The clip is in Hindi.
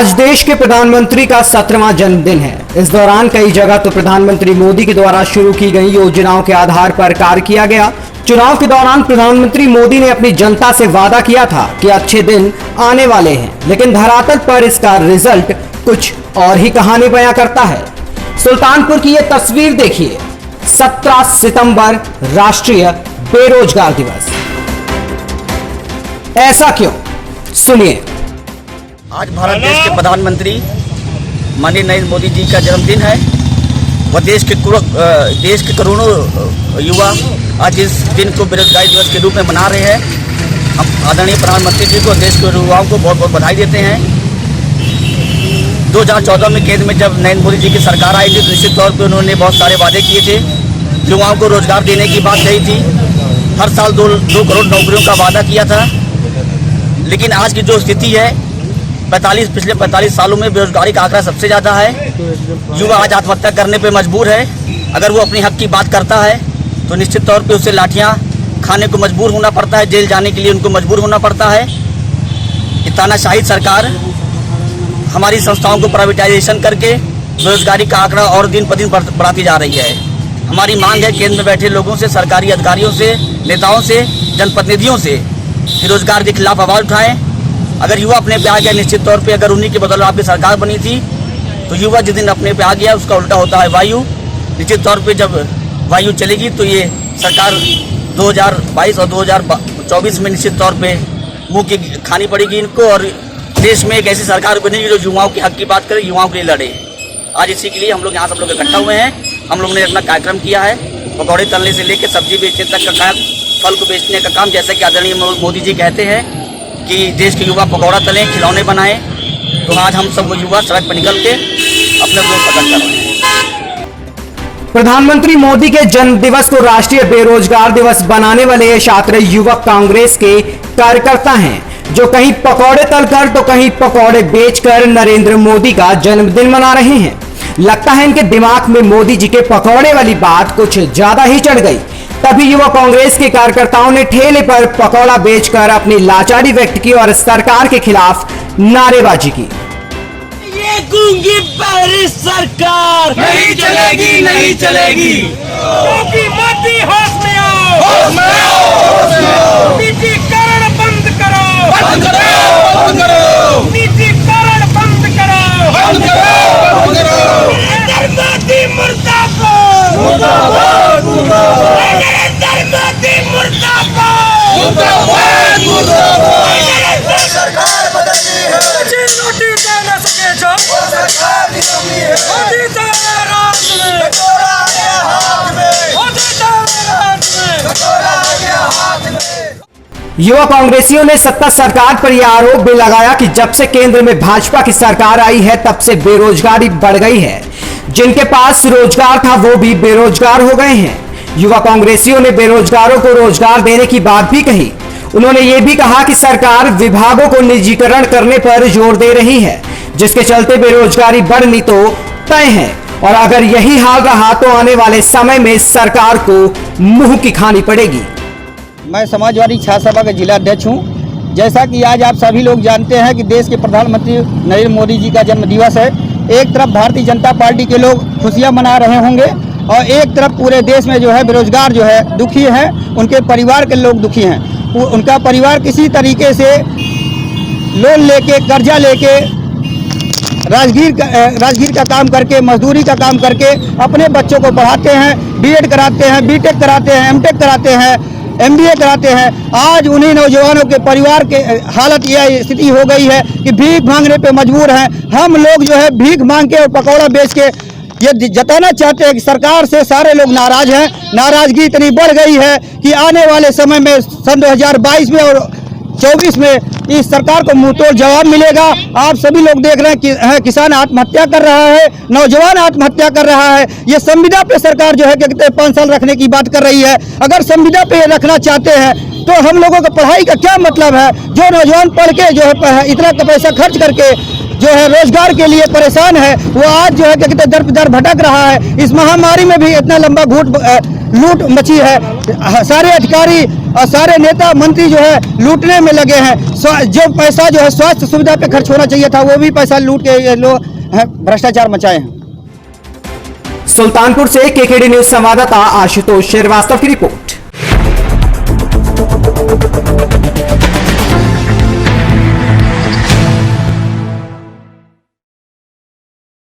आज देश के प्रधानमंत्री का 17वां जन्मदिन है। इस दौरान कई जगह तो प्रधानमंत्री मोदी के द्वारा शुरू की गई योजनाओं के आधार पर कार्य किया गया। चुनाव के दौरान प्रधानमंत्री मोदी ने अपनी जनता से वादा किया था कि अच्छे दिन आने वाले हैं, लेकिन धरातल पर इसका रिजल्ट कुछ और ही कहानी बयां करता है। सुल्तानपुर की ये तस्वीर देखिए। 17 सितंबर राष्ट्रीय बेरोजगार दिवस। ऐसा क्यों, सुनिए। आज भारत देश के प्रधानमंत्री माननीय नरेंद्र मोदी जी का जन्मदिन है। वह देश के करोड़ों युवा आज इस दिन को बेरोजगारी दिवस के रूप में मना रहे हैं। हम आदरणीय प्रधानमंत्री जी को, देश के युवाओं को बहुत बहुत बधाई देते हैं। 2014 में केंद्र में जब नरेंद्र मोदी जी की सरकार आई थी तो निश्चित तौर पर उन्होंने बहुत सारे वादे किए थे। युवाओं को रोजगार देने की बात कही थी। हर साल 2 करोड़ नौकरियों का वादा किया था। लेकिन आज की जो स्थिति है, पिछले 45 सालों में बेरोजगारी का आंकड़ा सबसे ज़्यादा है। युवा आज आत्महत्या करने पे मजबूर है। अगर वो अपनी हक की बात करता है तो निश्चित तौर पे उसे लाठियाँ खाने को मजबूर होना पड़ता है, जेल जाने के लिए उनको मजबूर होना पड़ता है। ये तानाशाही सरकार हमारी संस्थाओं को प्राइवेटाइजेशन करके बेरोजगारी का आंकड़ा और दिन पर दिन बढ़ाती जा रही है। हमारी मांग है केंद्र में बैठे लोगों से, सरकारी अधिकारियों से, नेताओं से, जनप्रतिनिधियों से कि रोजगार के खिलाफ आवाज़ उठाएं। अगर युवा अपने पे आ गया, निश्चित तौर पे अगर उन्हीं के बदौलत आपकी सरकार बनी थी तो युवा जिस दिन अपने पे आ गया उसका उल्टा होता है वायु। निश्चित तौर पे जब वायु चलेगी तो ये सरकार 2022 और 2024 में निश्चित तौर पे मुंह की खानी पड़ेगी इनको, और देश में एक ऐसी सरकार बनेगी जो युवाओं के हक की बात करे, युवाओं के लिए लड़े। आज इसी के लिए हम लोग यहाँ सब लोग इकट्ठा हुए हैं। हम लोग ने अपना कार्यक्रम किया है। पकौड़े तलने से लेकर सब्जी बेचने तक का काम, फल को बेचने का काम, जैसा कि आदरणीय मोदी जी कहते हैं कि देश के युवा पकौड़ा तलें, खिलौने बनाएं। तो आज हम सब युवा सड़क पर निकल के अपने विरोध प्रकट कर रहे हैं। प्रधानमंत्री मोदी के जन्म दिवस को राष्ट्रीय बेरोजगार दिवस बनाने वाले ये छात्र युवक कांग्रेस के कार्यकर्ता हैं, जो कहीं पकौड़े तलकर तो कहीं पकौड़े बेचकर नरेंद्र मोदी का जन्मदिन मना रहे हैं। लगता है इनके दिमाग में मोदी जी के पकौड़े वाली बात कुछ ज्यादा ही चढ़ गई। तभी युवा कांग्रेस के कार्यकर्ताओं ने ठेले पर पकौड़ा बेचकर अपनी लाचारी व्यक्त की और सरकार के खिलाफ नारेबाजी की। ये गूंगी बहरी सरकार नहीं चलेगी, नहीं चलेगी। क्योंकि मोदी होश में आओ, होश में आओ, होश में आओ। निजीकरण बंद करो, बंद करो, बंद करो। निजीकरण बंद करो, बंद करो, बंद करो। नरेंद्र मोदी मुर्दाबाद, मुर्दाबाद, मुर्दाबाद। नरेंद्र मोदी मुर्दाबाद, मुर्दाबाद, मुर्दाबाद। सरकार बदलनी है, रोटी दे न सके जो सरकार निकलनी है। मोदी तेरे राज में, कटोरा आ गया हाथ में, मोदी तेरे राज में, कटोरा आ गया हाथ में। युवा कांग्रेसियों ने सत्ता सरकार पर यह आरोप भी लगाया कि जब से केंद्र में भाजपा की सरकार आई है तब से बेरोजगारी बढ़ गई है। जिनके पास रोजगार था वो भी बेरोजगार हो गए हैं। युवा कांग्रेसियों ने बेरोजगारों को रोजगार देने की बात भी कही। उन्होंने ये भी कहा कि सरकार विभागों को निजीकरण करने पर जोर दे रही है, जिसके चलते बेरोजगारी बढ़नी तो तय है, और अगर यही हाल रहा तो आने वाले समय में सरकार को मुंह की खानी पड़ेगी। मैं समाजवादी छात्र सभा का जिला अध्यक्ष हूं। जैसा कि आज आप सभी लोग जानते हैं कि देश के प्रधानमंत्री नरेंद्र मोदी जी का जन्म दिवस है। एक तरफ भारतीय जनता पार्टी के लोग खुशियां मना रहे होंगे और एक तरफ पूरे देश में जो है बेरोजगार जो है दुखी हैं, उनके परिवार के लोग दुखी हैं। उनका परिवार किसी तरीके से लोन लेके, कर्जा लेके, राजगीर का काम करके, मजदूरी का काम करके अपने बच्चों को पढ़ाते हैं, बीएड कराते हैं, बीटेक कराते हैं, एमटेक कराते हैं, एमबीए कराते हैं। आज उन्हीं नौजवानों के परिवार के हालत यह स्थिति हो गई है कि भीख मांगने पे मजबूर हैं। हम लोग जो है भीख मांग के और पकौड़ा बेच के ये जताना चाहते हैं कि सरकार से सारे लोग नाराज हैं। नाराजगी इतनी बढ़ गई है कि आने वाले समय में सन 2022 में और 24 में इस सरकार को मुंहतोड़ जवाब मिलेगा। आप सभी लोग देख रहे हैं कि किसान आत्महत्या कर रहा है, नौजवान आत्महत्या कर रहा है। ये संविदा पे सरकार जो है कि 5 साल रखने की बात कर रही है। अगर संविदा पे रखना चाहते हैं तो हम लोगों को पढ़ाई का क्या मतलब है? जो नौजवान पढ़ के जो है इतना पैसा खर्च करके जो है रोजगार के लिए परेशान है, वो आज जो है कि दर दर भटक रहा है। इस महामारी में भी इतना लंबा घूट लूट मची है। सारे अधिकारी और सारे नेता मंत्री जो है लूटने में लगे हैं। जो पैसा जो है स्वास्थ्य सुविधा पे खर्च होना चाहिए था वो भी पैसा लूट के ये लोग भ्रष्टाचार मचाए हैं। सुल्तानपुर से केकेडी न्यूज संवाददाता आशुतोष श्रीवास्तव की रिपोर्ट।